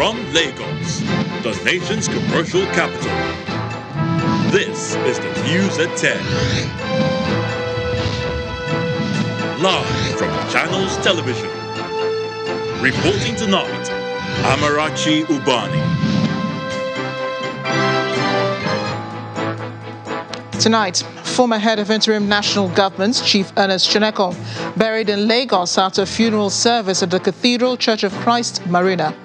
From Lagos, the nation's commercial capital, this is the News at 10. Live from Channels Television. Reporting tonight, Amarachi Ubani. Tonight, former head of interim national government, Chief Ernest Shonekan, buried in Lagos after a funeral service at the Cathedral Church of Christ, Marina.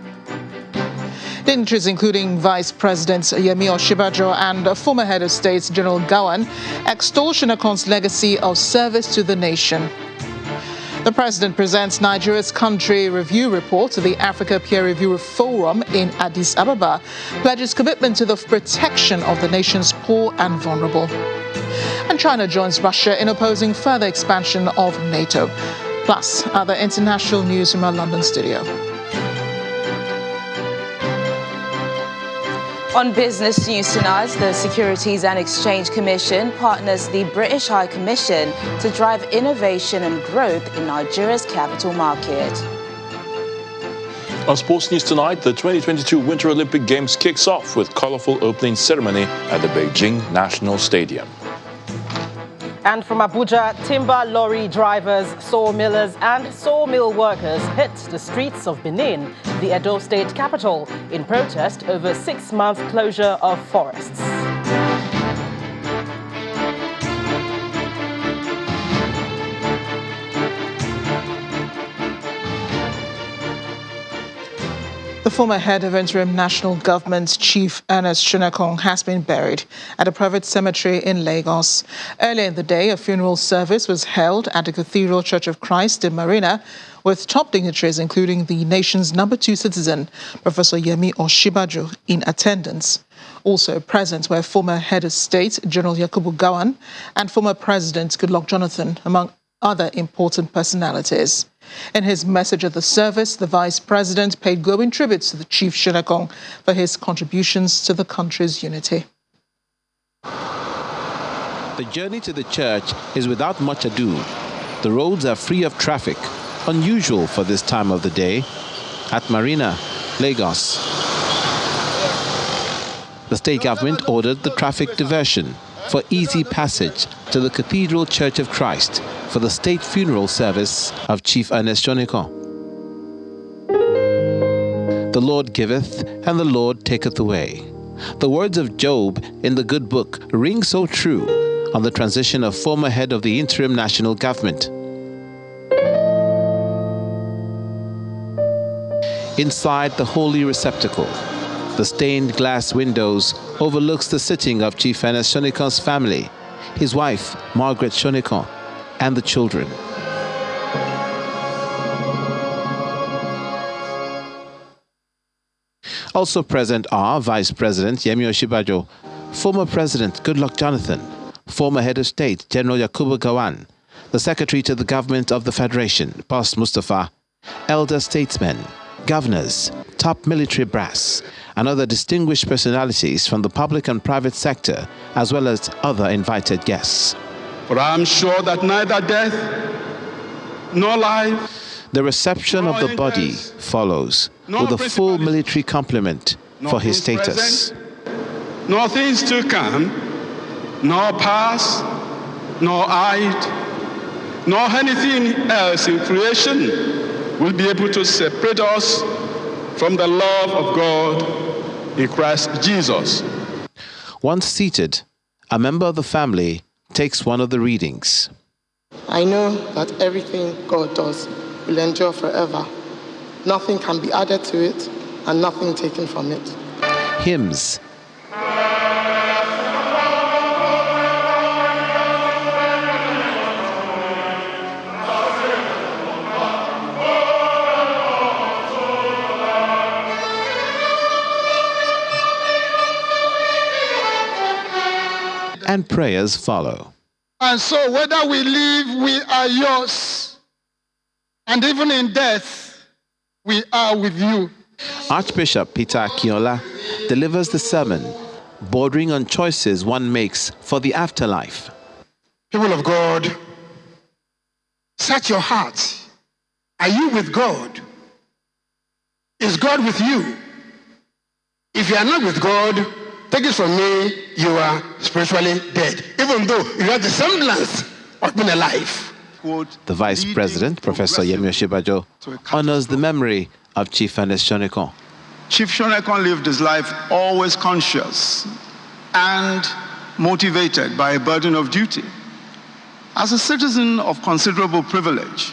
Dignitaries including Vice President Yemi Osinbajo and former head of state General Gowon extol Shonekan's legacy of service to the nation. The president presents Nigeria's country review report to the Africa Peer Review Forum in Addis Ababa, pledges commitment to the protection of the nation's poor and vulnerable. And China joins Russia in opposing further expansion of NATO. Plus, other international news from our London studio. On business news tonight, the Securities and Exchange Commission partners the British High Commission to drive innovation and growth in Nigeria's capital market. On sports news tonight, the 2022 Winter Olympic Games kicks off with colourful opening ceremony at the Beijing National Stadium. And from Abuja, timber lorry drivers, sawmillers and sawmill workers hit the streets of Benin, the Edo state capital, in protest over 6-month closure of forests. The former head of interim national government, Chief Ernest Shonekan, has been buried at a private cemetery in Lagos. Earlier in the day, a funeral service was held at the Cathedral Church of Christ in Marina, with top dignitaries including the nation's number 2 citizen, Professor Yemi Osinbajo, in attendance. Also present were former head of state, General Yakubu Gowon, and former President Goodluck Jonathan, among other important personalities. In his message at the service, the Vice President paid glowing tributes to the Chief Shonekan for his contributions to the country's unity. The journey to the church is without much ado. The roads are free of traffic, unusual for this time of the day, at Marina, Lagos. The state government ordered the traffic diversion for easy passage to the Cathedral Church of Christ for the state funeral service of Chief Ernest Shonekan. The Lord giveth, and the Lord taketh away. The words of Job in the good book ring so true on the transition of former head of the interim national government. Inside the holy receptacle, the stained glass windows overlooks the sitting of Chief Ernest Shonekan's family, his wife, Margaret Shonekan, and the children. Also present are Vice President Yemi Osinbajo, former President Goodluck Jonathan, former Head of State General Yakubu Gowon, the Secretary to the Government of the Federation, Boss Mustafa, elder statesmen, governors, top military brass, and other distinguished personalities from the public and private sector, as well as other invited guests. For I am sure that neither death nor life, the reception of the body follows with a full military complement for his status. Nor things to come, nor past, nor height, nor anything else in creation will be able to separate us from the love of God in Christ Jesus. Once seated, a member of the family takes one of the readings. I know that everything God does will endure forever. Nothing can be added to it and nothing taken from it. Hymns. And prayers follow. And so whether we live, we are yours. And even in death, we are with you. Archbishop Peter Akinola delivers the sermon, bordering on choices one makes for the afterlife. People of God, search your hearts. Are you with God? Is God with you? If you are not with God, take it from me, you are spiritually dead, even though you have the semblance of being alive. The Vice President, Professor Yemi Osinbajo, honors the memory of Chief Ernest Shonekan. Chief Shonekan lived his life always conscious and motivated by a burden of duty. As a citizen of considerable privilege,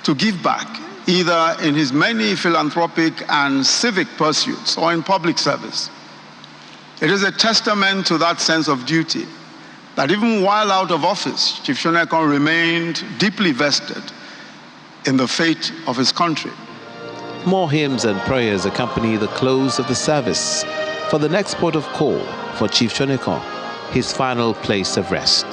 to give back, either in his many philanthropic and civic pursuits or in public service. It is a testament to that sense of duty that even while out of office, Chief Shonekan remained deeply vested in the fate of his country. More hymns and prayers accompany the close of the service for the next port of call for Chief Shonekan, his final place of rest.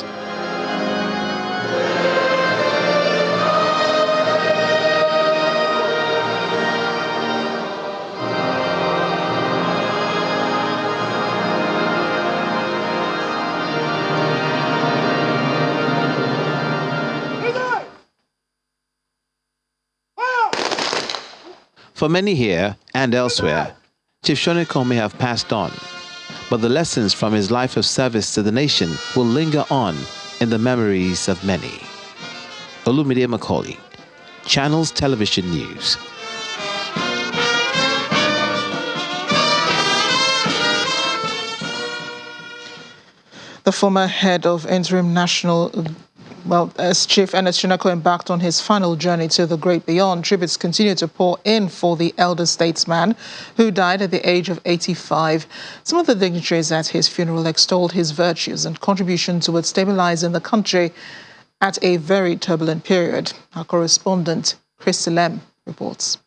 For many here and elsewhere, Chief Shonekan may have passed on, but the lessons from his life of service to the nation will linger on in the memories of many. Olumide Macaulay, Channels Television News. The former head of Interim National, as Chief Ernest Shonekan embarked on his final journey to the great beyond, tributes continue to pour in for the elder statesman who died at the age of 85. Some of the dignitaries at his funeral extolled his virtues and contribution towards stabilizing the country at a very turbulent period. Our correspondent, Christy Lem, reports.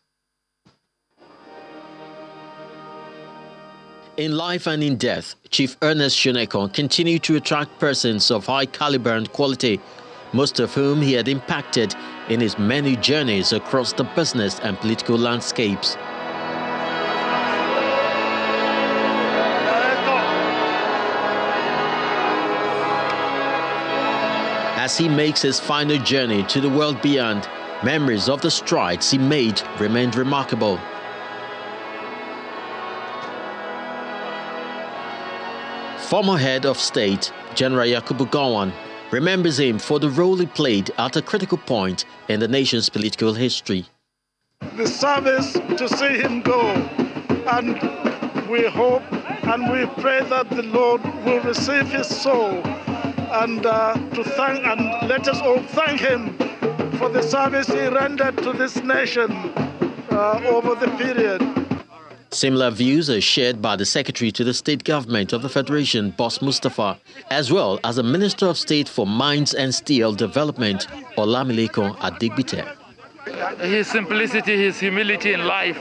In life and in death, Chief Ernest Shonekan continued to attract persons of high caliber and quality, most of whom he had impacted in his many journeys across the business and political landscapes. As he makes his final journey to the world beyond, memories of the strides he made remained remarkable. Former head of state, General Yakubu Gowon, remembers him for the role he played at a critical point in the nation's political history. The service to see him go, and we hope and we pray that the Lord will receive his soul, and let us all thank him for the service he rendered to this nation over the period. Similar views are shared by the Secretary to the State Government of the Federation, Boss Mustafa, as well as the Minister of State for Mines and Steel Development, Olamilekan Adigbite. His simplicity, his humility in life,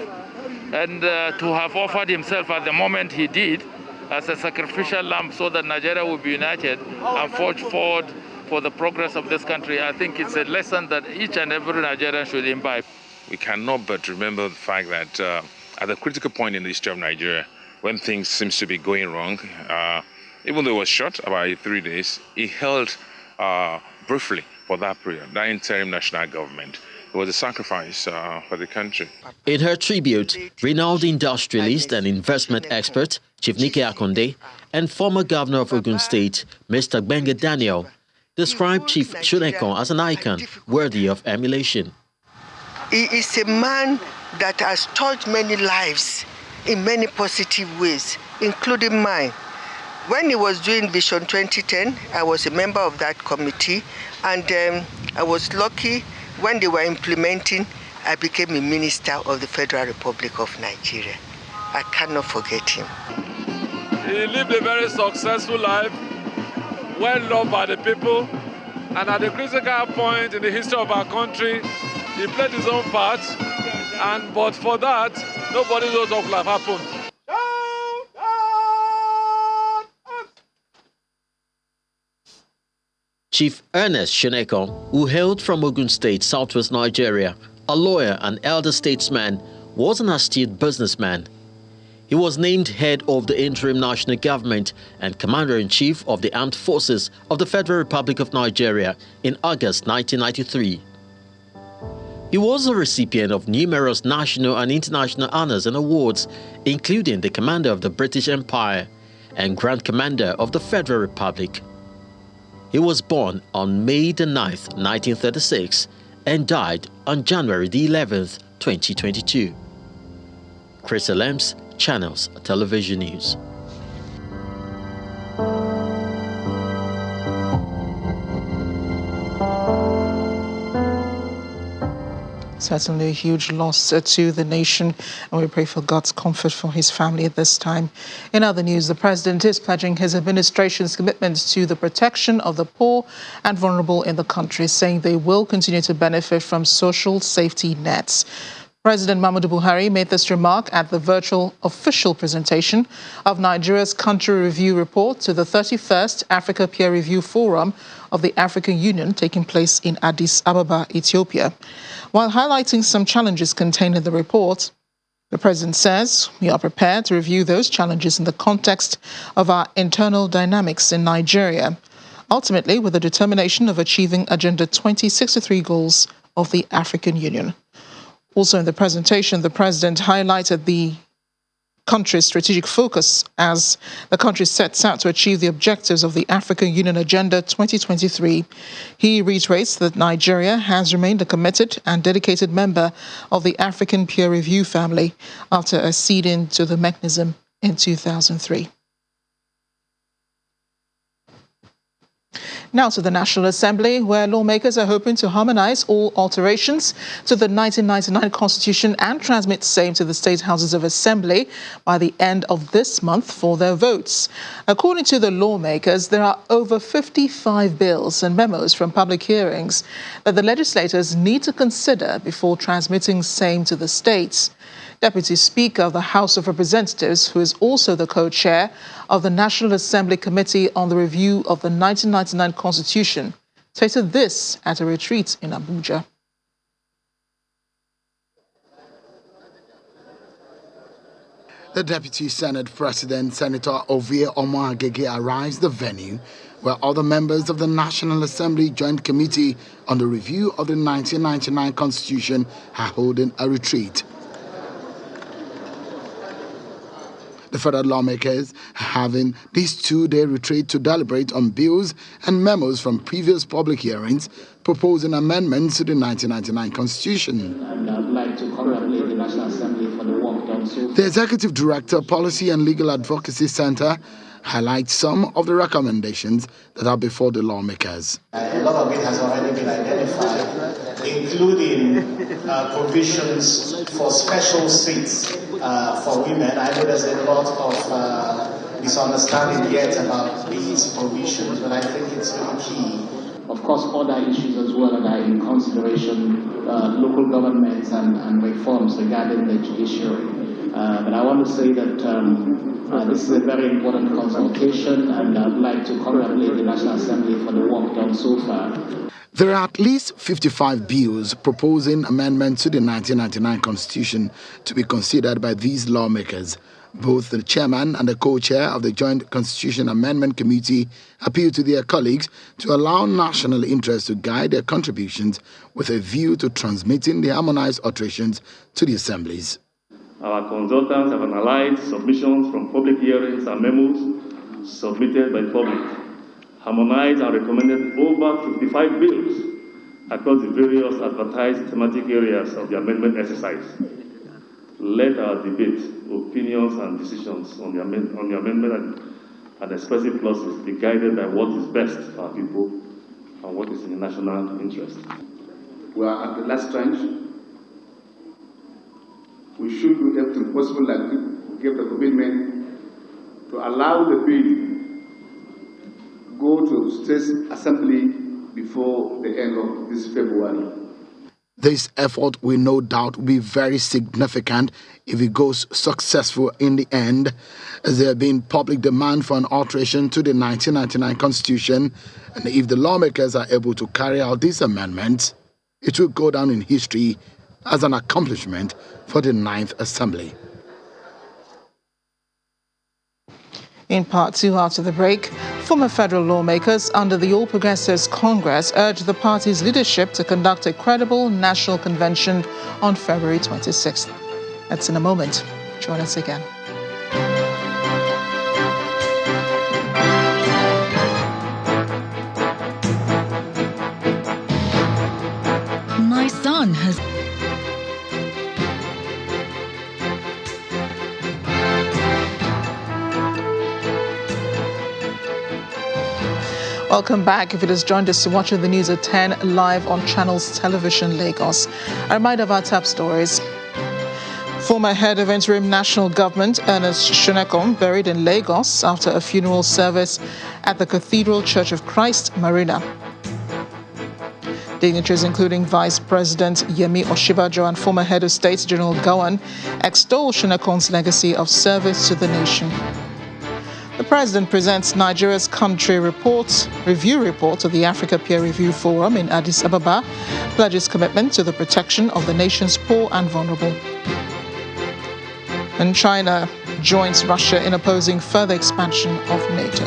and to have offered himself at the moment he did as a sacrificial lamb so that Nigeria will be united and forge forward for the progress of this country, I think it's a lesson that each and every Nigerian should imbibe. We cannot but remember the fact that at a critical point in the history of Nigeria, when things seems to be going wrong, even though it was short, about 3 days, he held briefly for that period, that interim national government. It was a sacrifice for the country. In her tribute, renowned industrialist and investment expert, Chief Nike Akonde, and former governor of Ogun State, Mr. Gbenga Daniel, described Chief Shonekan as an icon worthy of emulation. He is a man that has touched many lives in many positive ways, including mine. When he was doing Vision 2010, I was a member of that committee, and I was lucky when they were implementing, I became a minister of the Federal Republic of Nigeria. I cannot forget him. He lived a very successful life, well loved by the people, and at a critical point in the history of our country, he played his own part. But for that, nobody knows what would have happened. Chief Ernest Shonekan, who hailed from Ogun State, southwest Nigeria, a lawyer and elder statesman, was an astute businessman. He was named head of the interim national government and commander-in-chief of the armed forces of the Federal Republic of Nigeria in August 1993. He was a recipient of numerous national and international honors and awards, including the Commander of the British Empire and Grand Commander of the Federal Republic. He was born on May the 9th, 1936 and died on January the 11th, 2022. Chris Lems, Channels Television News. Certainly a huge loss to the nation, and we pray for God's comfort for his family at this time. In other news, the president is pledging his administration's commitment to the protection of the poor and vulnerable in the country, saying they will continue to benefit from social safety nets. President Muhammadu Buhari made this remark at the virtual official presentation of Nigeria's country review report to the 31st Africa Peer Review Forum of the African Union taking place in Addis Ababa, Ethiopia. While highlighting some challenges contained in the report, the president says we are prepared to review those challenges in the context of our internal dynamics in Nigeria, ultimately with the determination of achieving Agenda 2063 goals of the African Union. Also in the presentation, the president highlighted the country's strategic focus as the country sets out to achieve the objectives of the African Union Agenda 2023. He reiterates that Nigeria has remained a committed and dedicated member of the African Peer Review family after acceding to the mechanism in 2003. Now to the National Assembly, where lawmakers are hoping to harmonize all alterations to the 1999 Constitution and transmit same to the State Houses of Assembly by the end of this month for their votes. According to the lawmakers, there are over 55 bills and memos from public hearings that the legislators need to consider before transmitting same to the states. Deputy Speaker of the House of Representatives, who is also the co-chair of the National Assembly Committee on the Review of the 1999 Constitution, stated this at a retreat in Abuja. The Deputy Senate President, Senator Ovie Omoagege, arrives the venue where other members of the National Assembly Joint Committee on the Review of the 1999 Constitution are holding a retreat. The federal lawmakers are having this two-day retreat to deliberate on bills and memos from previous public hearings proposing amendments to the 1999 Constitution. And I'd like to congratulate the National Assembly for the work done so far. The Executive Director, Policy and Legal Advocacy Center highlights some of the recommendations that are before the lawmakers. A lot of it has already been identified, including provisions for special seats for women. I know there's a lot of misunderstanding yet about these provisions, but I think it's really key. Of course, other issues as well that are in consideration, local governments and reforms regarding the judiciary. But I want to say that this is a very important consultation, and I'd like to congratulate the National Assembly for the work done so far. There are at least 55 bills proposing amendments to the 1999 Constitution to be considered by these lawmakers. Both the chairman and the co-chair of the Joint Constitution Amendment Committee appeal to their colleagues to allow national interests to guide their contributions with a view to transmitting the harmonized alterations to the assemblies. Our consultants have analyzed submissions from public hearings and memos submitted by the public, harmonized and recommended over 55 bills across the various advertised thematic areas of the amendment exercise. Let our debate, opinions and decisions on the amendment and expressive clauses be guided by what is best for our people and what is in the national interest. We are at the last tranche. We should do everything possible, like we give the commitment to allow the bill go to State Assembly before the end of this February. This effort will no doubt be very significant if it goes successful in the end, as there has been public demand for an alteration to the 1999 Constitution, and if the lawmakers are able to carry out these amendments, it will go down in history as an accomplishment for the 9th Assembly. In part two, after the break, former federal lawmakers under the All Progressives Congress urged the party's leadership to conduct a credible national convention on February 26th. That's in a moment. Join us again. My son has... Welcome back. If it has joined us, you're watching the news at 10 live on Channels Television Lagos. A reminder of our top stories. Former head of interim national government, Ernest Shonekan, buried in Lagos after a funeral service at the Cathedral Church of Christ, Marina. Dignitaries including Vice President Yemi Osinbajo and former head of state General Gowon extol Shonekan's legacy of service to the nation. The President presents Nigeria's country review report to the Africa Peer Review Forum in Addis Ababa, pledges commitment to the protection of the nation's poor and vulnerable. And China joins Russia in opposing further expansion of NATO.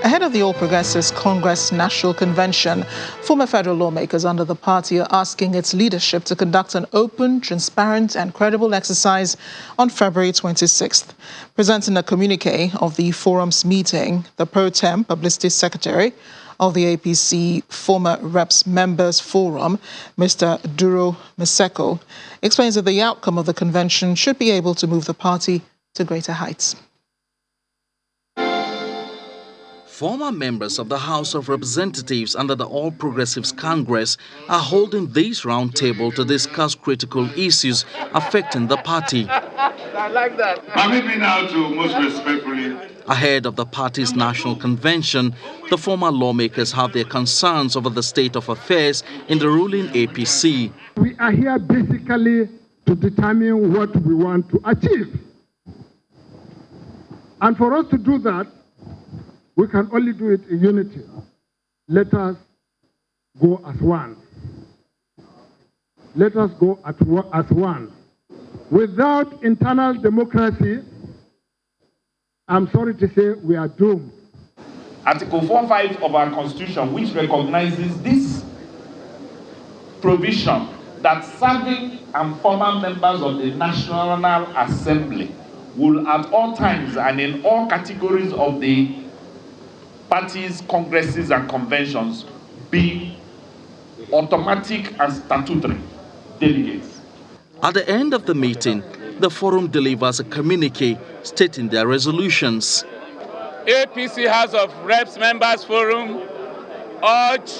Ahead of the All Progressives Congress National Convention, former federal lawmakers under the party are asking its leadership to conduct an open, transparent and credible exercise on February 26th. Presenting a communique of the forum's meeting, the pro tem publicity secretary of the APC Former Reps Members Forum, Mr. Duro Miseko, explains that the outcome of the convention should be able to move the party to greater heights. Former members of the House of Representatives under the All Progressives Congress are holding this roundtable to discuss critical issues affecting the party. I like that. Permit me now to most respectfully. Ahead of the party's national convention, the former lawmakers have their concerns over the state of affairs in the ruling APC. We are here basically to determine what we want to achieve. And for us to do that, we can only do it in unity. Let us go as one. Let us go as one. Without internal democracy, I'm sorry to say we are doomed. Article 45 of our Constitution, which recognizes this provision that serving and former members of the National Assembly will at all times and in all categories of the parties, congresses, and conventions be automatic and statutory delegates. At the end of the meeting, the forum delivers a communique stating their resolutions. APC House of Reps Members Forum urge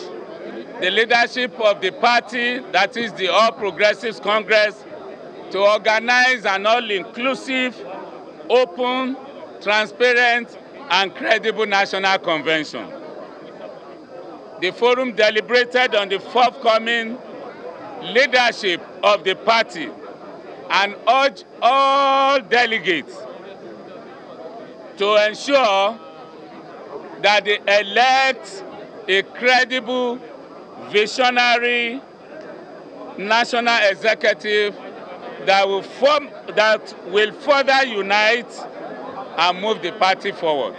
the leadership of the party, that is the All Progressives Congress, to organize an all-inclusive, open, transparent, and credible national convention. The forum deliberated on the forthcoming leadership of the party and urged all delegates to ensure that they elect a credible, visionary national executive that will further unite and move the party forward.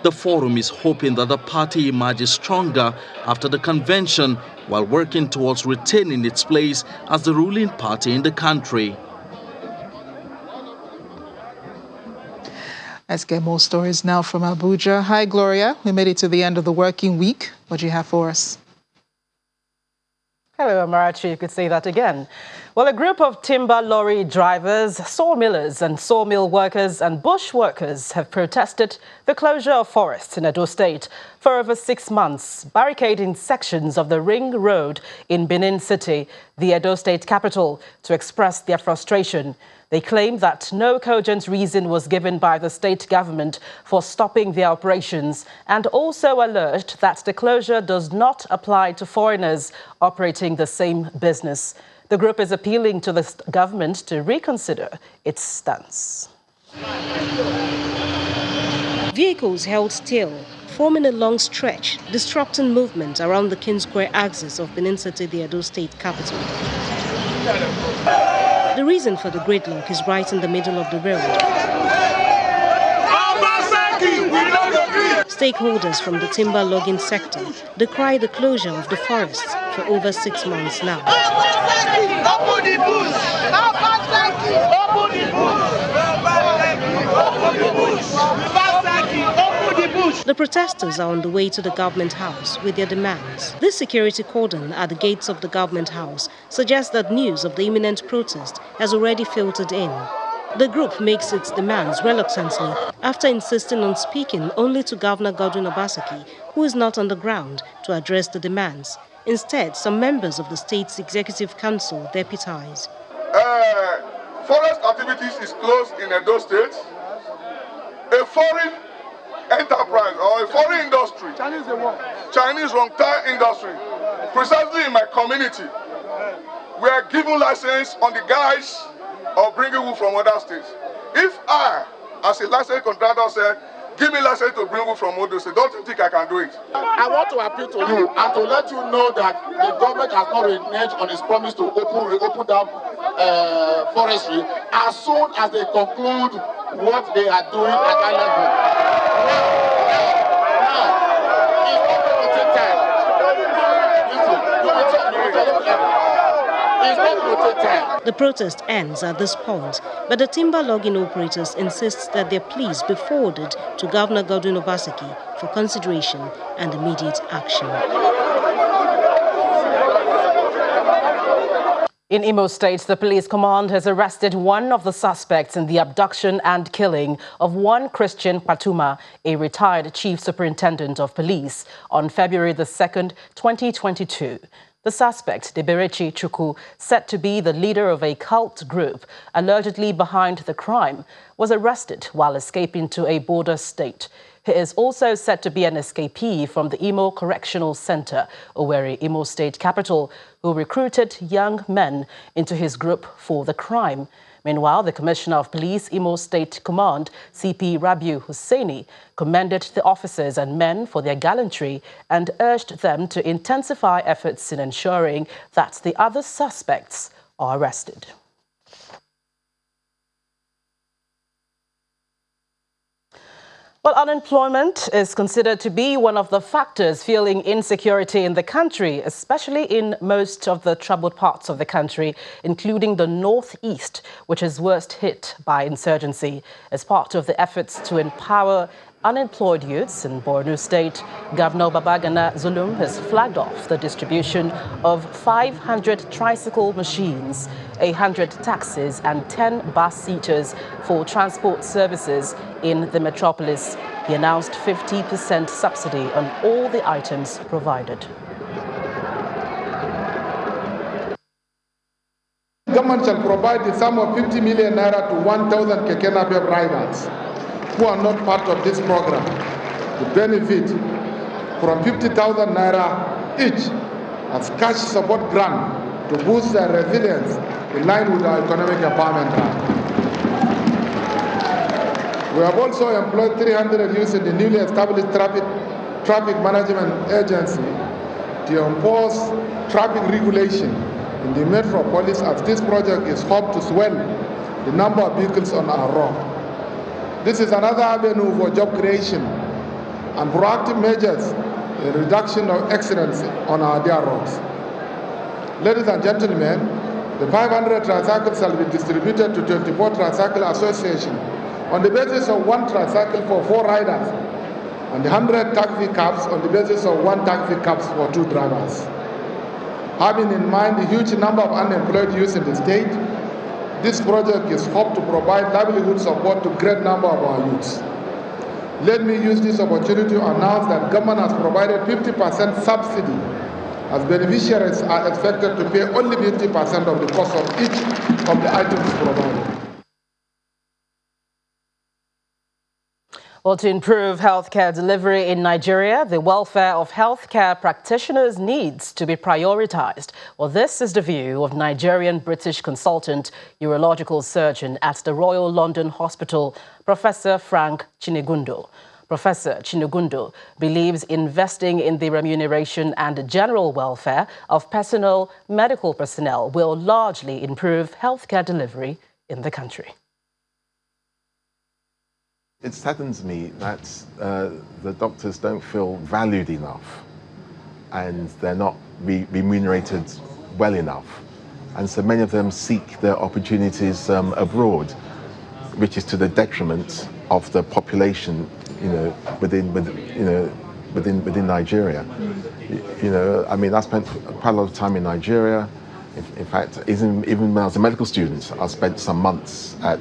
The forum is hoping that the party emerges stronger after the convention while working towards retaining its place as the ruling party in the country. Let's get more stories now from Abuja. Hi, Gloria. We made it to the end of the working week. What do you have for us? Hello, Amarachi. You could say that again. Well, a group of timber lorry drivers, sawmillers and sawmill workers and bush workers have protested the closure of forests in Edo State for over 6 months, barricading sections of the Ring Road in Benin City, the Edo State capital, to express their frustration. They claim that no cogent reason was given by the state government for stopping their operations and also alleged that the closure does not apply to foreigners operating the same business. The group is appealing to the government to reconsider its stance. Vehicles held still, forming a long stretch, disrupting movement around the King Square axis of Benin City, the Edo State capital. The reason for the gridlock is right in the middle of the road. Stakeholders from the timber logging sector decry the closure of the forests for over 6 months now. The protesters are on the way to the government house with their demands. This security cordon at the gates of the government house suggests that news of the imminent protest has already filtered in. The group makes its demands reluctantly after insisting on speaking only to Governor Godwin Obaseki, who is not on the ground, to address the demands. Instead, some members of the state's executive council deputize. Forest activities is closed in Edo State. A foreign enterprise or a foreign industry, Chinese tire industry, precisely in my community, we are given license on the guise of bringing wood from other states. If I, as a licensed contractor, said, give me license to bring wood from other states, don't you think I can do it? I want to appeal to you and to let you know that the government has not reneged on its promise to reopen that forestry as soon as they conclude what they are doing at that level. Now, it's not going to take time. Listen, it's not going to take time. The protest ends at this point, but the timber logging operators insist that their pleas be forwarded to Governor Godwin Obaseki for consideration and immediate action. In Imo State, the police command has arrested one of the suspects in the abduction and killing of one Christian Patuma, a retired chief superintendent of police, on February the 2nd, 2022. The suspect, Deberechi Chukwu, said to be the leader of a cult group allegedly behind the crime, was arrested while escaping to a border state. He is also said to be an escapee from the Imo Correctional Center, Owerri, Imo State capital, who recruited young men into his group for the crime. Meanwhile, the Commissioner of Police, Imo State Command, CP Rabiu Hussaini, commended the officers and men for their gallantry and urged them to intensify efforts in ensuring that the other suspects are arrested. Well, unemployment is considered to be one of the factors fueling insecurity in the country, especially in most of the troubled parts of the country, including the northeast, which is worst hit by insurgency. As part of the efforts to empower unemployed youths in Borno State, Governor Babagana Zulum has flagged off the distribution of 500 tricycle machines, 100 taxis and 10 bus seaters for transport services in the metropolis. He announced 50% subsidy on all the items provided. The government shall provide the sum of 50 million naira to 1,000 Keke Napep riders who are not part of this program to benefit from 50,000 naira each as cash support grant to boost their resilience in line with our economic empowerment plan. We have also employed 300 youths in the newly established traffic management agency to enforce traffic regulation in the metropolis, as this project is hoped to swell the number of vehicles on our road. This is another avenue for job creation and proactive measures in reduction of accidents on our dear roads. Ladies and gentlemen, the 500 tricycles shall be distributed to 24 tricycle associations on the basis of 1 tricycle for 4 riders and 100 taxi cabs on the basis of 1 taxi cabs for 2 drivers. Having in mind the huge number of unemployed youths in the state, this project is hoped to provide livelihood support to a great number of our youths. Let me use this opportunity to announce that government has provided 50% subsidy, as beneficiaries are expected to pay only 50% of the cost of each of the items provided. Well, to improve healthcare delivery in Nigeria, the welfare of healthcare practitioners needs to be prioritized. Well, this is the view of Nigerian-British consultant, urological surgeon at the Royal London Hospital, Professor Frank Chinegundo. Professor Chinegundo believes investing in the remuneration and general welfare of medical personnel will largely improve healthcare delivery in the country. It saddens me that the doctors don't feel valued enough and they're not remunerated well enough. And so many of them seek their opportunities abroad, which is to the detriment of the population, within Nigeria. I mean, I spent quite a lot of time in Nigeria. In fact, even when I was a medical student, I spent some months at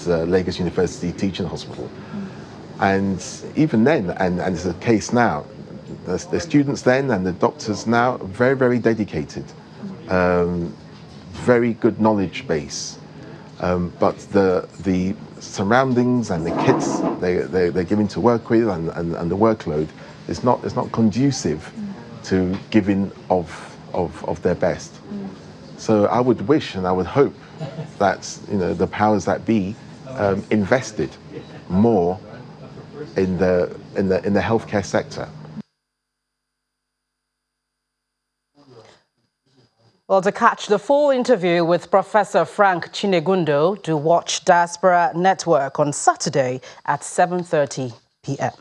Lagos University Teaching Hospital. And even then, and it's the case now, the students then and the doctors now, very, very dedicated, very good knowledge base. But the surroundings and the kits they're given to work with and the workload is not conducive to giving of their best. So I would wish and I would hope that the powers that be invested more in the healthcare sector. Well, to catch the full interview with Professor Frank Chinegundo, do watch Diaspora Network on Saturday at 7:30 p.m.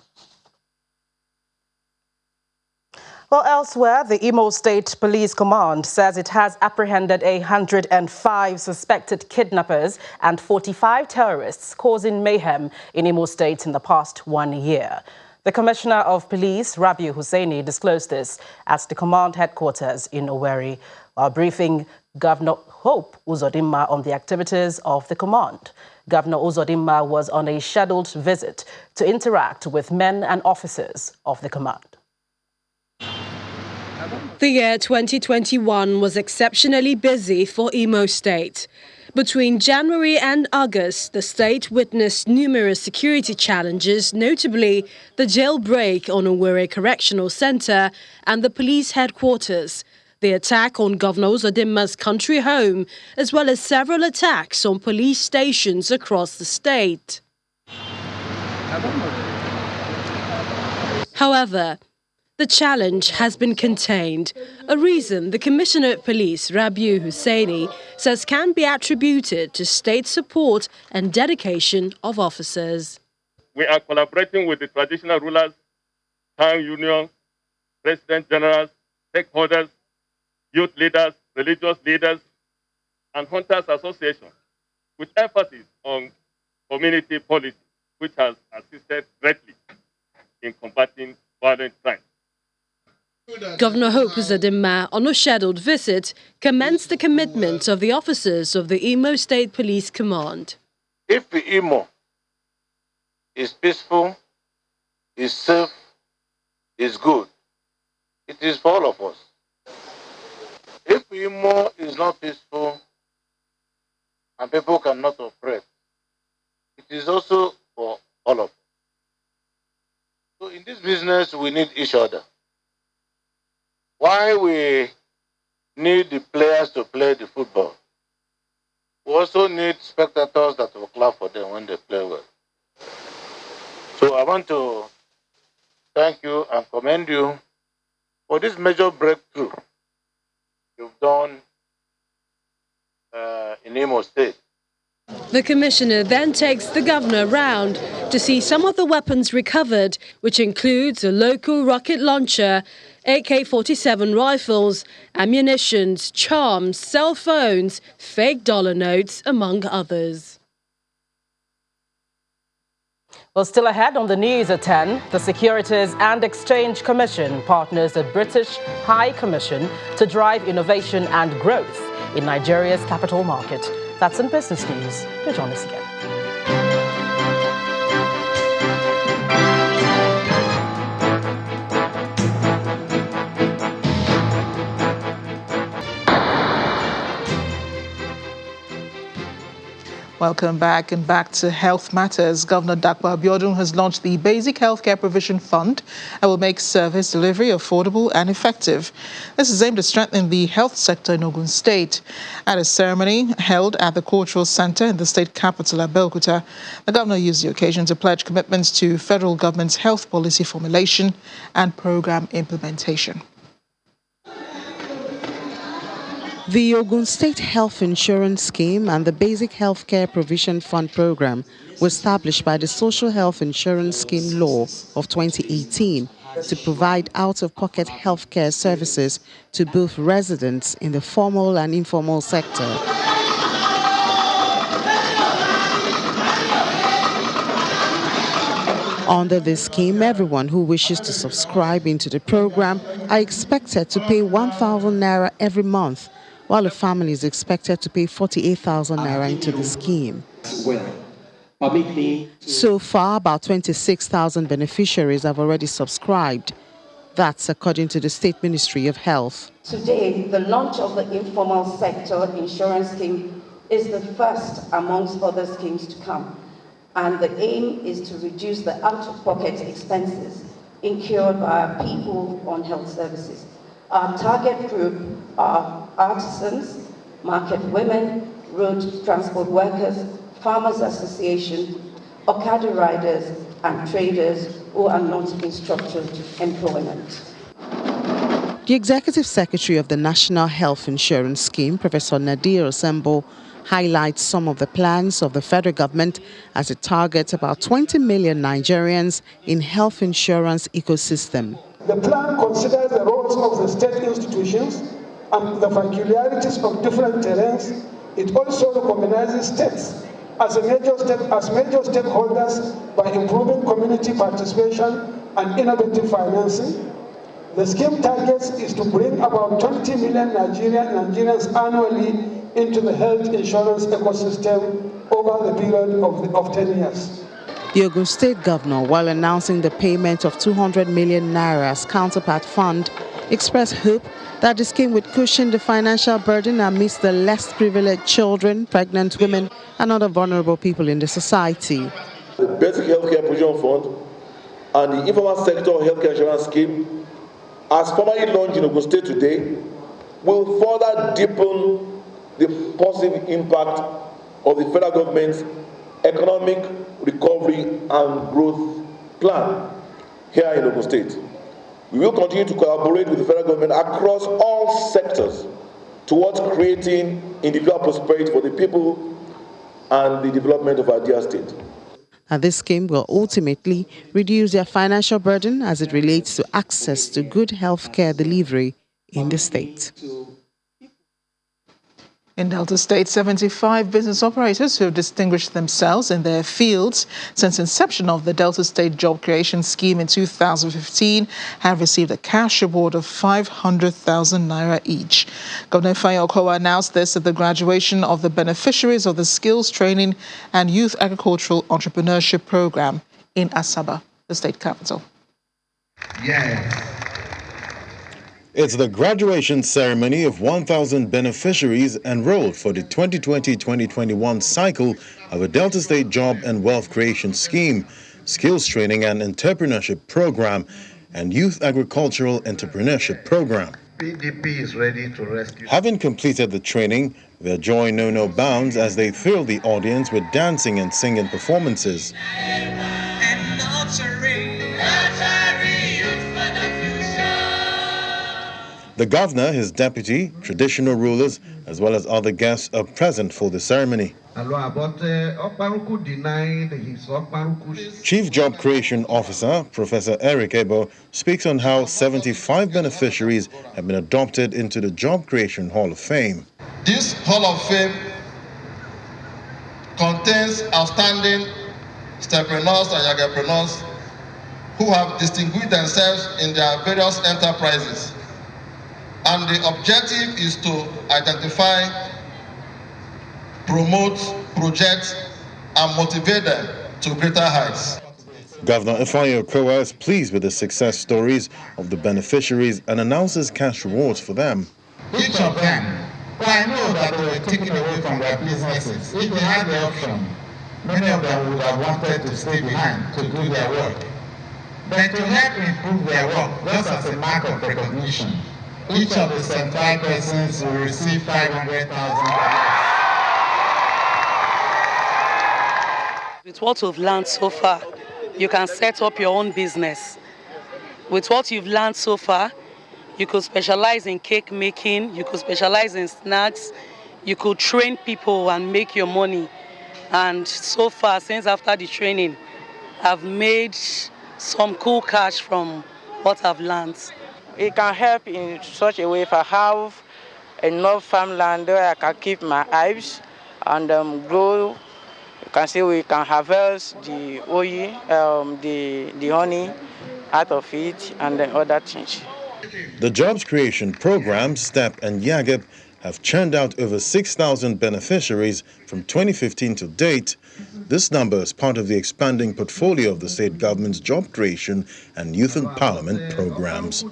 Well, elsewhere, the Imo State Police Command says it has apprehended 105 suspected kidnappers and 45 terrorists causing mayhem in Imo State in the past 1 year. The Commissioner of Police, Rabiu Hussaini, disclosed this at the command headquarters in Owerri while briefing Governor Hope Uzodinma on the activities of the command. Governor Uzodinma was on a scheduled visit to interact with men and officers of the command. The year 2021 was exceptionally busy for Imo State. Between January and August, the state witnessed numerous security challenges, notably the jailbreak on Owerri Correctional Center and the police headquarters, the attack on Governor Uzodinma's country home, as well as several attacks on police stations across the state. However, the challenge has been contained, a reason the Commissioner of Police, Rabiu Hussaini, says can be attributed to state support and dedication of officers. We are collaborating with the traditional rulers, town unions, president generals, stakeholders, youth leaders, religious leaders, and hunters associations, with emphasis on community policy, which has assisted greatly in combating violent crime. Governor Hope Uzodinma, on a scheduled visit, commends the commitment of the officers of the Imo State Police Command. If the Imo is peaceful, is safe, is good, it is for all of us. If Imo is not peaceful and people cannot operate, it is also for all of us. So in this business, we need each other. Why we need the players to play the football, we also need spectators that will clap for them when they play well. So I want to thank you and commend you for this major breakthrough you've done in Imo State. The Commissioner then takes the Governor round to see some of the weapons recovered, which includes a local rocket launcher, AK-47 rifles, ammunitions, charms, cell phones, fake dollar notes, among others. Well, still ahead on the news at 10, the Securities and Exchange Commission partners the British High Commission to drive innovation and growth in Nigeria's capital market. That's in business news. Do join us again. Welcome back, and back to health matters. Governor Dakwa Abiodun has launched the Basic Healthcare Provision Fund and will make service delivery affordable and effective. This is aimed at strengthening the health sector in Ogun State. At a ceremony held at the Cultural Center in the state capital, Abeokuta, the governor used the occasion to pledge commitments to federal government's health policy formulation and program implementation. The Ogun State Health Insurance Scheme and the Basic Healthcare Provision Fund program were established by the Social Health Insurance Scheme Law of 2018 to provide out-of-pocket healthcare services to both residents in the formal and informal sector. Under this scheme, everyone who wishes to subscribe into the program are expected to pay 1,000 naira every month, while a family is expected to pay 48,000 naira into the scheme. So far, about 26,000 beneficiaries have already subscribed. That's according to the State Ministry of Health. Today, the launch of the informal sector insurance scheme is the first amongst other schemes to come. And the aim is to reduce the out-of-pocket expenses incurred by our people on health services. Our target group are artisans, market women, road transport workers, farmers association, Okada riders, and traders who are not in structured employment. The Executive Secretary of the National Health Insurance Scheme, Professor Nadir Osembo, highlights some of the plans of the federal government as it targets about 20 million Nigerians in health insurance ecosystem. The plan considers the roles of the state institutions and the peculiarities of different terrains. It also recognizes states as major stakeholders by improving community participation and innovative financing. The scheme targets is to bring about 20 million Nigerians annually into the health insurance ecosystem over the period of 10 years. The Ogun State Governor, while announcing the payment of 200 million naira as counterpart fund, expressed hope that the scheme would cushion the financial burden amidst the less privileged children, pregnant women, and other vulnerable people in the society. The Basic Healthcare Provision Fund and the Informal Sector Healthcare Insurance Scheme, as formally launched in Ogun State today, will further deepen the positive impact of the federal government's economic recovery and growth plan here in Ogun State. We will continue to collaborate with the federal government across all sectors towards creating individual prosperity for the people and the development of our dear state. And this scheme will ultimately reduce their financial burden as it relates to access to good health care delivery in the state. In Delta State, 75 business operators who have distinguished themselves in their fields since inception of the Delta State Job Creation Scheme in 2015 have received a cash award of 500,000 naira each. Governor Ifeanyi Okowa announced this at the graduation of the beneficiaries of the Skills Training and Youth Agricultural Entrepreneurship Program in Asaba, the state capital. Yes. It's the graduation ceremony of 1,000 beneficiaries enrolled for the 2020-2021 cycle of the Delta State Job and Wealth Creation Scheme, Skills Training and Entrepreneurship Program, and Youth Agricultural Entrepreneurship Program. PDP is ready to rescue. Having completed the training, their joy knew no bounds as they thrilled the audience with dancing and singing performances. The governor, his deputy, traditional rulers, as well as other guests are present for the ceremony. Chief Job Creation Officer, Professor Eric Ebo, speaks on how 75 beneficiaries have been adopted into the Job Creation Hall of Fame. This Hall of Fame contains outstanding entrepreneurs and youngpreneurs who have distinguished themselves in their various enterprises. And the objective is to identify, promote, project, and motivate them to greater heights. Governor Ifeanyi Okowa is pleased with the success stories of the beneficiaries and announces cash rewards for them. Each of them But I know that they were taken away from their businesses. If they had the option, many of them would have wanted to stay behind to do their work. But to help improve their work, just as a mark of recognition, each of the certified persons will receive 500,000. With what we've learned so far, you can set up your own business. With what you've learned so far, you could specialize in cake making, you could specialize in snacks, you could train people and make your money. And so far, since after the training, I've made some cool cash from what I've learned. It can help in such a way if I have enough farmland where I can keep my hives and grow. You can see we can harvest the oil, the honey out of it and then other things. The jobs creation programs, STEP and YAGEP, have churned out over 6,000 beneficiaries from 2015 to date. This number is part of the expanding portfolio of the state government's job creation and youth empowerment programs.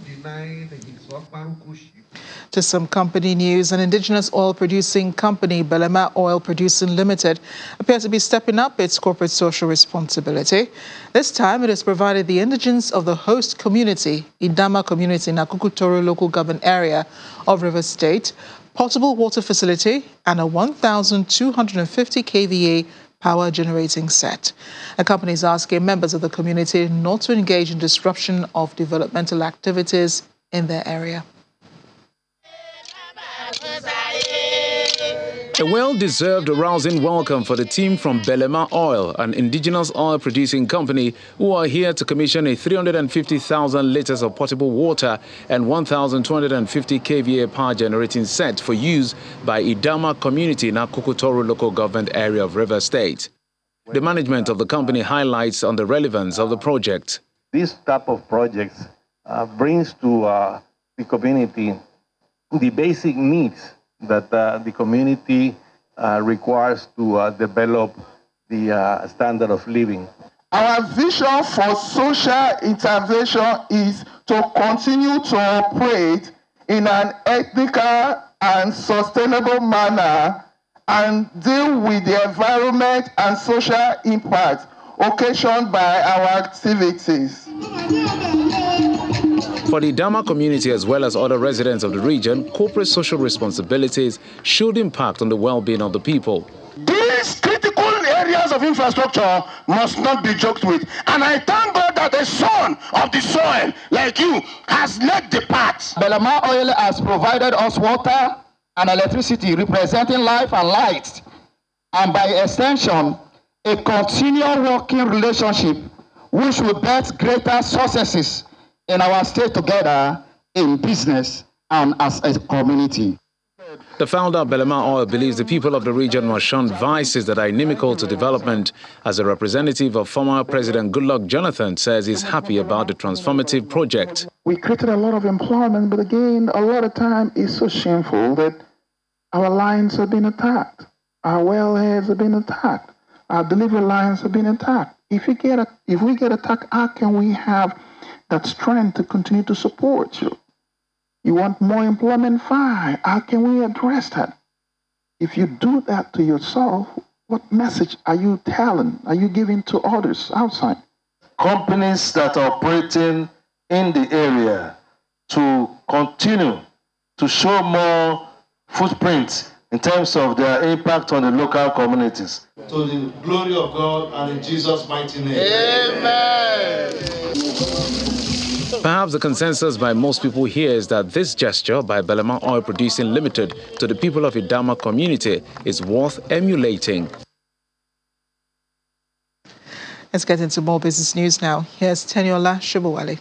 To some company news, an indigenous oil-producing company, Belema Oil Producing Limited, appears to be stepping up its corporate social responsibility. This time, it has provided the indigents of the host community, Idama community in Akukutoro local government area of Rivers State, potable water facility and a 1,250 kVA power generating set. The company is asking members of the community not to engage in disruption of developmental activities in their area. A well-deserved rousing welcome for the team from Belema Oil, an indigenous oil-producing company who are here to commission a 350,000 litres of potable water and 1,250 kVA power generating set for use by Idama community in Akukutoro local government area of Rivers State. The management of the company highlights on the relevance of the project. This type of projects brings to the community the basic needs that the community requires to develop the standard of living. Our vision for social intervention is to continue to operate in an ethical and sustainable manner and deal with the environment and social impact occasioned by our activities. For the Idama community as well as other residents of the region, corporate social responsibilities should impact on the well-being of the people. These critical areas of infrastructure must not be joked with. And I thank God that a son of the soil like you has led the path. Belema Oil has provided us water and electricity representing life and light, and by extension, a continual working relationship which will birth greater successes in our state together in business and as a community. The founder of Belema Oil believes the people of the region must shun vices that are inimical to development. As a representative of former President Goodluck Jonathan says he's happy about the transformative project. We created a lot of employment, but again, a lot of time is so shameful that our lines have been attacked. Our wellheads have been attacked. Our delivery lines have been attacked. If we get attacked, how can we have that strength to continue to support you? You want more employment? Fine. How can we address that? If you do that to yourself, what message are you telling? Are you giving to others outside? Companies that are operating in the area to continue to show more footprint in terms of their impact on the local communities. To the glory of God and in Jesus' mighty name. Amen. Perhaps the consensus by most people here is that this gesture by Belema Oil Producing Limited to the people of Idama community is worth emulating. Let's get into more business news now. Here's Teniola Shubawale.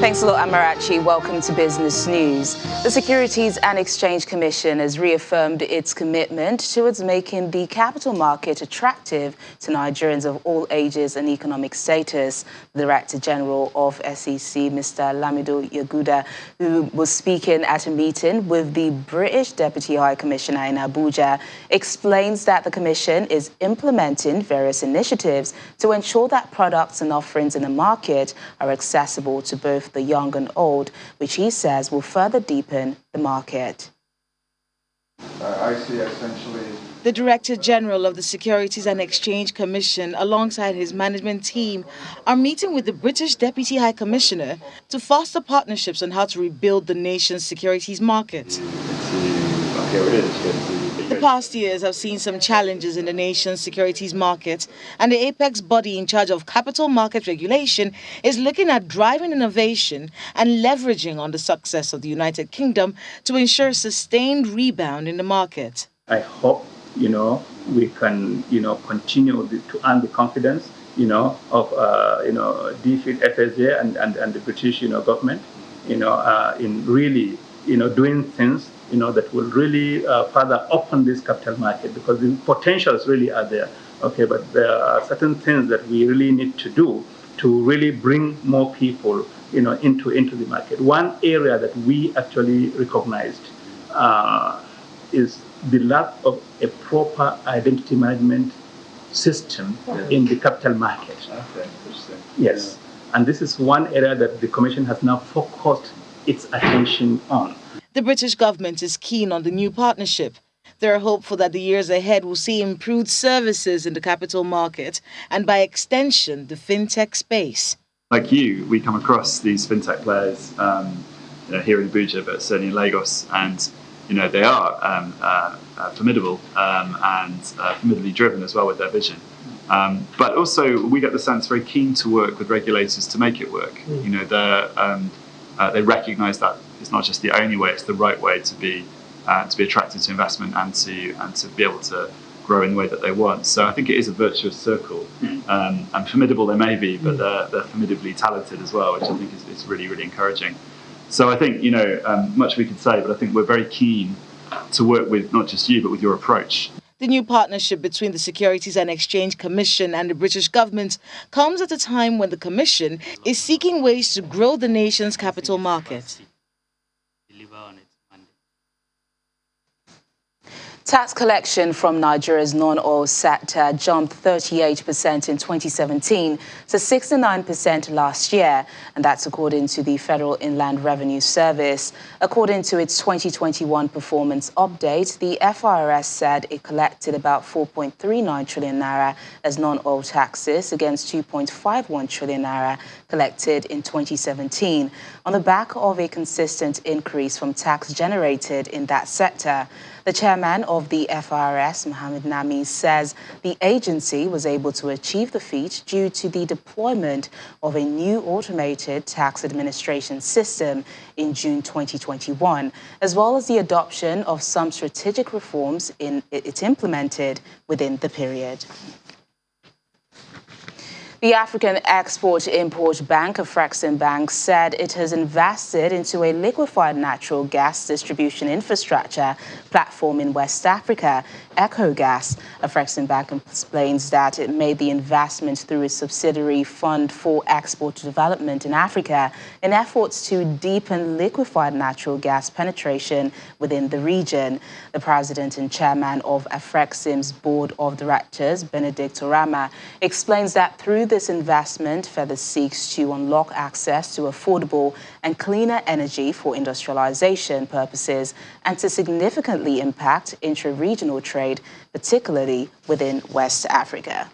Thanks a lot, Amarachi. Welcome to Business News. The Securities and Exchange Commission has reaffirmed its commitment towards making the capital market attractive to Nigerians of all ages and economic status. The Director General of SEC, Mr. Lamido Yaguda, who was speaking at a meeting with the British Deputy High Commissioner in Abuja, explains that the Commission is implementing various initiatives to ensure that products and offerings in the market are accessible to both the young and old, which he says will further deepen the market. I see essentially... The Director General of the Securities and Exchange Commission, alongside his management team, are meeting with the British Deputy High Commissioner to foster partnerships on how to rebuild the nation's securities market. The past years have seen some challenges in the nation's securities market, and the apex body in charge of capital market regulation is looking at driving innovation and leveraging on the success of the United Kingdom to ensure sustained rebound in the market. I hope, we can, continue to earn the confidence, of, DFID, FSA and the British, government, in really, doing things that will really further open this capital market, because the potentials really are there. Okay, but there are certain things that we really need to do to really bring more people, into the market. One area that we actually recognized is the lack of a proper identity management system in the capital market. Okay, interesting. Yes, and this is one area that the Commission has now focused its attention on. The British government is keen on the new partnership. They are hopeful that the years ahead will see improved services in the capital market and, by extension, the fintech space. Like you, we come across these fintech players here in Abuja, but certainly in Lagos, and they are formidable and formidably driven as well with their vision. But also, we get the sense very keen to work with regulators to make it work. They recognise that it's not just the only way; it's the right way to be attracted to investment and to be able to grow in the way that they want. So I think it is a virtuous circle. And formidable they may be, but they're formidably talented as well, which I think is really, really encouraging. So I think much we could say, but I think we're very keen to work with not just you, but with your approach. The new partnership between the Securities and Exchange Commission and the British government comes at a time when the Commission is seeking ways to grow the nation's capital market. Tax collection from Nigeria's non-oil sector jumped 38% in 2017 to 69% last year, and that's according to the Federal Inland Revenue Service. According to its 2021 performance update, the FIRS said it collected about 4.39 trillion naira as non-oil taxes against 2.51 trillion naira collected in 2017, on the back of a consistent increase from tax generated in that sector. The chairman of the FIRS, Mohammed Nami, says the agency was able to achieve the feat due to the deployment of a new automated tax administration system in June 2021, as well as the adoption of some strategic reforms it implemented within the period. The African Export-Import Bank, Afreximbank, said it has invested into a liquefied natural gas distribution infrastructure platform in West Africa, EcoGas. Afreximbank explains that it made the investment through its subsidiary Fund for Export Development in Africa in efforts to deepen liquefied natural gas penetration within the region. The president and chairman of Afrexim's board of directors, Benedict Orama, explains that through this investment further seeks to unlock access to affordable and cleaner energy for industrialization purposes and to significantly impact intra-regional trade, particularly within West Africa.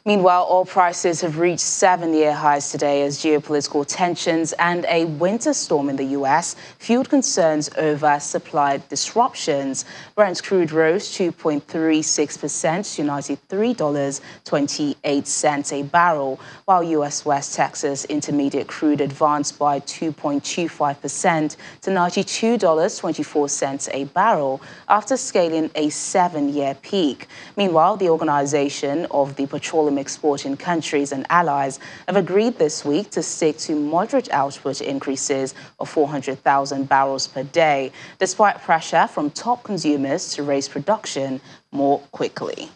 Meanwhile, oil prices have reached 7-year highs today as geopolitical tensions and a winter storm in the U.S. fueled concerns over supply disruptions. Brent crude rose 2.36% to $93.28 a barrel, while U.S. West Texas Intermediate crude advanced by 2.25% to $92.24 a barrel after scaling a 7-year peak. Meanwhile, the Organization of the Petroleum petroleum exporting countries and allies have agreed this week to stick to moderate output increases of 400,000 barrels per day, despite pressure from top consumers to raise production more quickly.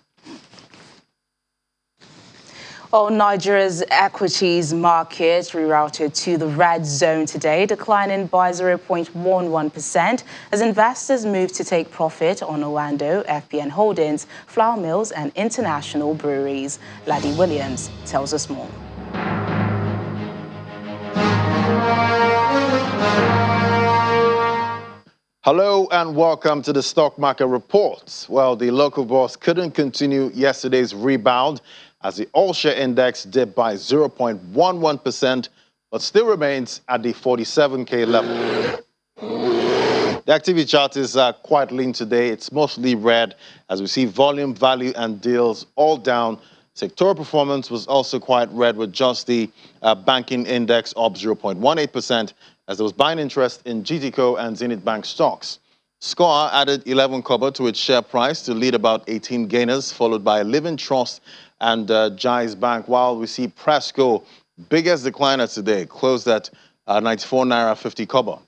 Nigeria's equities market rerouted to the red zone today, declining by 0.11% as investors moved to take profit on Orlando, FPN Holdings, flour mills and international breweries. Laddie Williams tells us more. Hello and welcome to the Stock Market Reports. Well, the local bourse couldn't continue yesterday's rebound as the all-share index dipped by 0.11%, but still remains at the 47K level. The activity chart is quite lean today. It's mostly red as we see volume, value, and deals all down. Sectoral performance was also quite red with just the banking index up 0.18% as there was buying interest in GTCO and Zenith Bank stocks. SCOA added 11 kobo to its share price to lead about 18 gainers, followed by Living Trust and Jais Bank, while we see Presco, biggest decliner today, closed at 94 naira 50 kobo.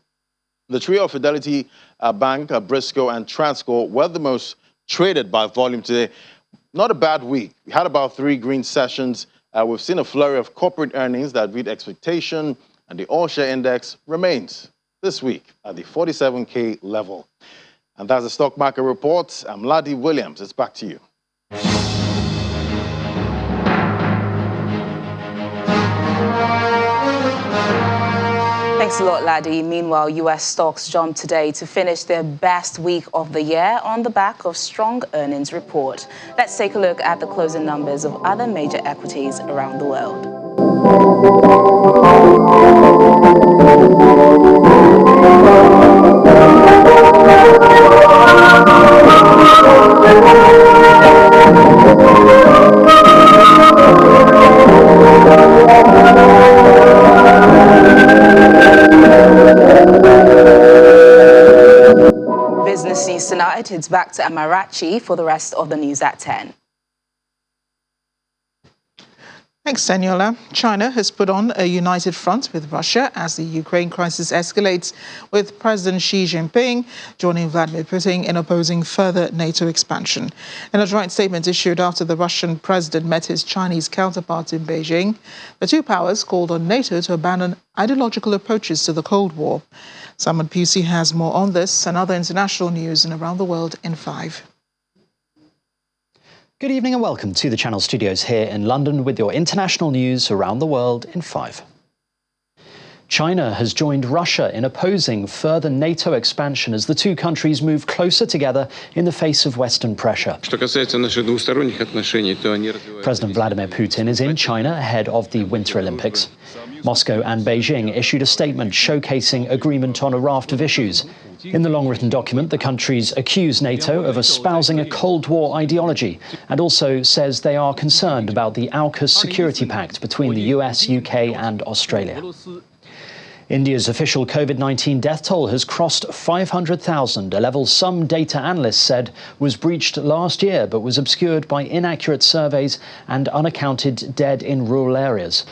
The trio of Fidelity Bank, Briscoe, and Transcorp were the most traded by volume today. Not a bad week. We had about 3 green sessions. We've seen a flurry of corporate earnings that beat expectation, and the all-share index remains this week at the 47K level. And that's the Stock Market Report. I'm Laddie Williams. It's back to you. Thanks a lot, Laddie. Meanwhile, U.S. stocks jumped today to finish their best week of the year on the back of strong earnings report. Let's take a look at the closing numbers of other major equities around the world. Business News tonight, it's back to Amarachi for the rest of the news at 10. Thanks, Daniela. China has put on a united front with Russia as the Ukraine crisis escalates, with President Xi Jinping joining Vladimir Putin in opposing further NATO expansion. In a joint statement issued after the Russian president met his Chinese counterpart in Beijing, the two powers called on NATO to abandon ideological approaches to the Cold War. Simon Pusey has more on this and other international news and around the world in 5. Good evening and welcome to the Channel Studios here in London with your international news around the world in 5. China has joined Russia in opposing further NATO expansion as the two countries move closer together in the face of Western pressure. President Vladimir Putin is in China ahead of the Winter Olympics. Moscow and Beijing issued a statement showcasing agreement on a raft of issues. In the long-written document, the countries accuse NATO of espousing a Cold War ideology and also says they are concerned about the AUKUS security pact between the US, UK and Australia. India's official COVID-19 death toll has crossed 500,000, a level some data analysts said was breached last year but was obscured by inaccurate surveys and unaccounted dead in rural areas.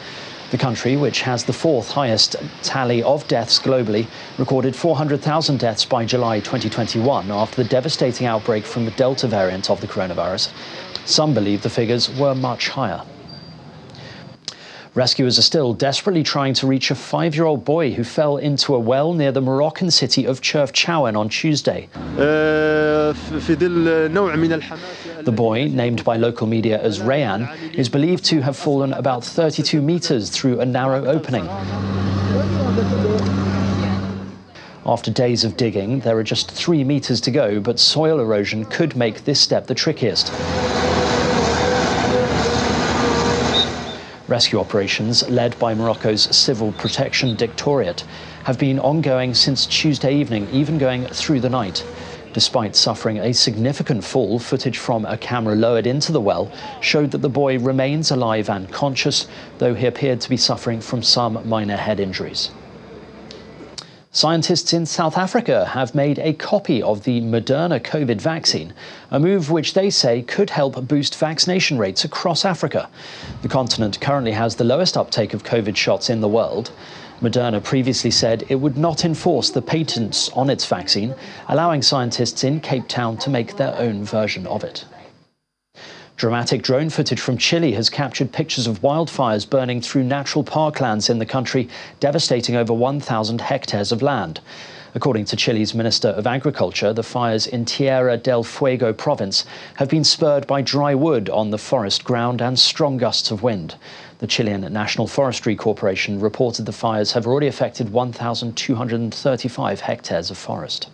The country, which has the 4th highest tally of deaths globally, recorded 400,000 deaths by July 2021 after the devastating outbreak from the Delta variant of the coronavirus. Some believe the figures were much higher. Rescuers are still desperately trying to reach a 5-year-old boy who fell into a well near the Moroccan city of Chirfchaouen on Tuesday. The boy, named by local media as Rayan, is believed to have fallen about 32 meters through a narrow opening. After days of digging, there are just 3 meters to go, but soil erosion could make this step the trickiest. Rescue operations, led by Morocco's Civil Protection Directorate, have been ongoing since Tuesday evening, even going through the night. Despite suffering a significant fall, footage from a camera lowered into the well showed that the boy remains alive and conscious, though he appeared to be suffering from some minor head injuries. Scientists in South Africa have made a copy of the Moderna COVID vaccine, a move which they say could help boost vaccination rates across Africa. The continent currently has the lowest uptake of COVID shots in the world. Moderna previously said it would not enforce the patents on its vaccine, allowing scientists in Cape Town to make their own version of it. Dramatic drone footage from Chile has captured pictures of wildfires burning through natural parklands in the country, devastating over 1,000 hectares of land. According to Chile's Minister of Agriculture, the fires in Tierra del Fuego province have been spurred by dry wood on the forest ground and strong gusts of wind. The Chilean National Forestry Corporation reported the fires have already affected 1,235 hectares of forest.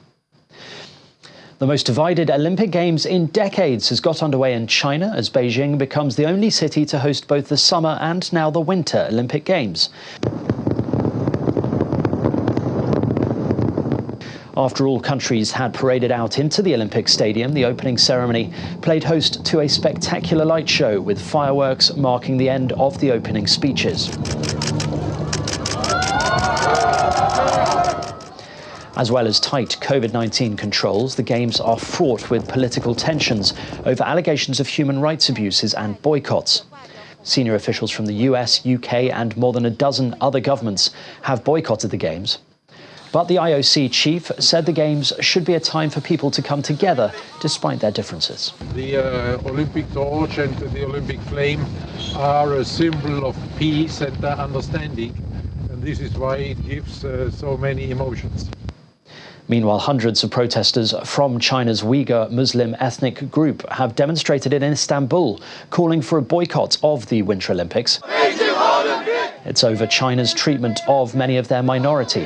The most divided Olympic Games in decades has got underway in China as Beijing becomes the only city to host both the summer and now the winter Olympic Games. After all countries had paraded out into the Olympic Stadium, the opening ceremony played host to a spectacular light show with fireworks marking the end of the opening speeches. As well as tight COVID-19 controls, the Games are fraught with political tensions over allegations of human rights abuses and boycotts. Senior officials from the US, UK and more than a dozen other governments have boycotted the Games. But the IOC chief said the Games should be a time for people to come together despite their differences. The Olympic torch and the Olympic flame are a symbol of peace and understanding, and this is why it gives so many emotions. Meanwhile, hundreds of protesters from China's Uyghur Muslim ethnic group have demonstrated in Istanbul, calling for a boycott of the Winter Olympics. It's over China's treatment of many of their minority.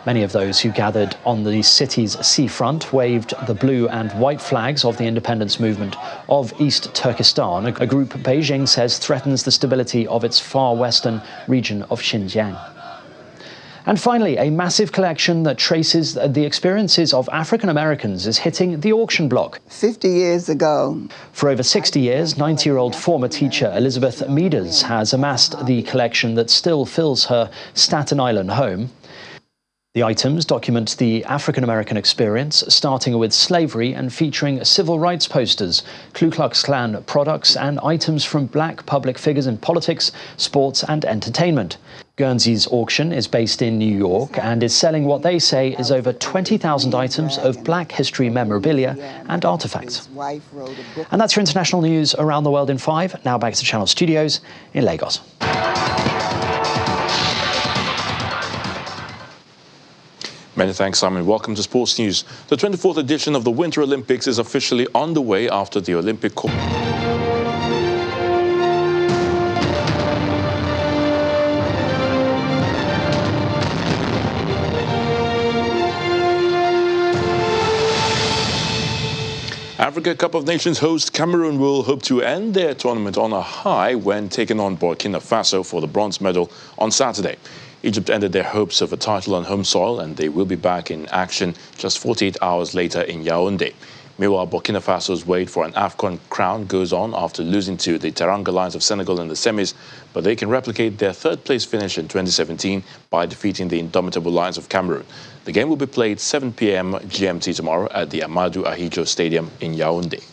Many of those who gathered on the city's seafront waved the blue and white flags of the independence movement of East Turkestan, a group Beijing says threatens the stability of its far western region of Xinjiang. And finally, a massive collection that traces the experiences of African Americans is hitting the auction block. 50 years ago. For over 60 years, 90-year-old former teacher Elizabeth Meaders has amassed the collection that still fills her Staten Island home. The items document the African-American experience, starting with slavery and featuring civil rights posters, Ku Klux Klan products and items from black public figures in politics, sports and entertainment. Guernsey's auction is based in New York and is selling what they say is over 20,000 items of black history memorabilia and artifacts. And that's your international news around the world in 5. Now back to Channel Studios in Lagos. Many thanks, Simon. Welcome to Sports News. The 24th edition of the Winter Olympics is officially underway after the Olympic Africa Cup of Nations host Cameroon will hope to end their tournament on a high when taking on Burkina Faso for the bronze medal on Saturday. Egypt ended their hopes of a title on home soil, and they will be back in action just 48 hours later in Yaoundé. Meanwhile, Burkina Faso's wait for an AFCON crown goes on after losing to the Teranga Lions of Senegal in the semis, but they can replicate their third-place finish in 2017 by defeating the indomitable Lions of Cameroon. The game will be played 7 p.m. GMT tomorrow at the Amadou Ahidjo Stadium in Yaoundé.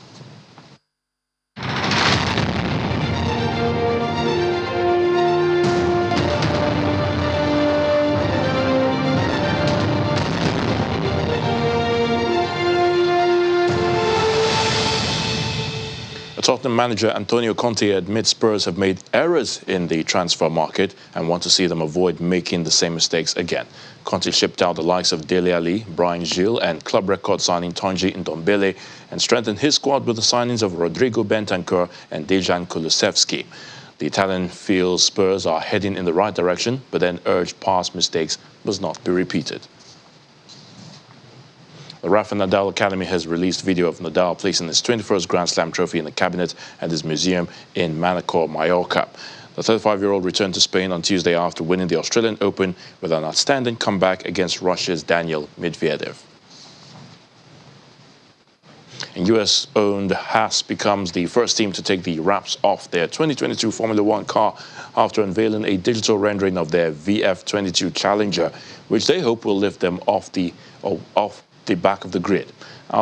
Tottenham manager Antonio Conte admits Spurs have made errors in the transfer market and want to see them avoid making the same mistakes again. Conte shipped out the likes of Dele Alli, Bryan Gil and club record signing Tonji Ndombele and strengthened his squad with the signings of Rodrigo Bentancur and Dejan Kulusevski. The Italian feels Spurs are heading in the right direction, but then urged past mistakes must not be repeated. The Rafa Nadal Academy has released video of Nadal placing his 21st Grand Slam trophy in the cabinet at his museum in Manacor, Mallorca. The 35-year-old returned to Spain on Tuesday after winning the Australian Open with an outstanding comeback against Russia's Daniil Medvedev. And US-owned Haas becomes the first team to take the wraps off their 2022 Formula One car after unveiling a digital rendering of their VF22 Challenger, which they hope will lift them off the back of the grid.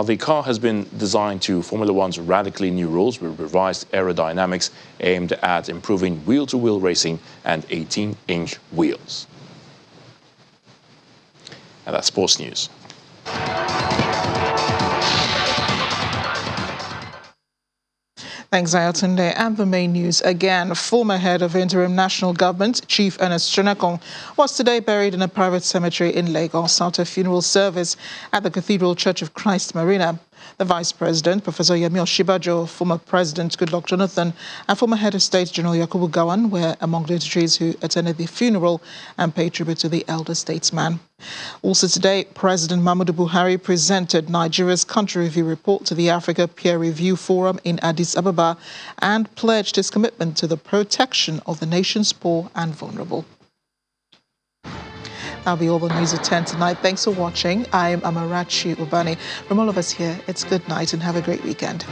The car has been designed to Formula One's radically new rules with revised aerodynamics aimed at improving wheel-to-wheel racing and 18-inch wheels. And that's sports news. Thanks, Ayatunde. And the main news again. Former head of interim national government, Chief Ernest Shonekang, was today buried in a private cemetery in Lagos after a funeral service at the Cathedral Church of Christ Marina. The Vice President, Professor Yemi Osinbajo, former President Goodluck Jonathan, and former Head of State General Yakubu Gowon were among dignitaries who attended the funeral and paid tribute to the elder statesman. Also today, President Muhammadu Buhari presented Nigeria's country review report to the Africa Peer Review Forum in Addis Ababa and pledged his commitment to the protection of the nation's poor and vulnerable. That'll be all the news at 10 tonight. Thanks for watching. I'm Amarachi Ubani. From all of us here, it's good night and have a great weekend.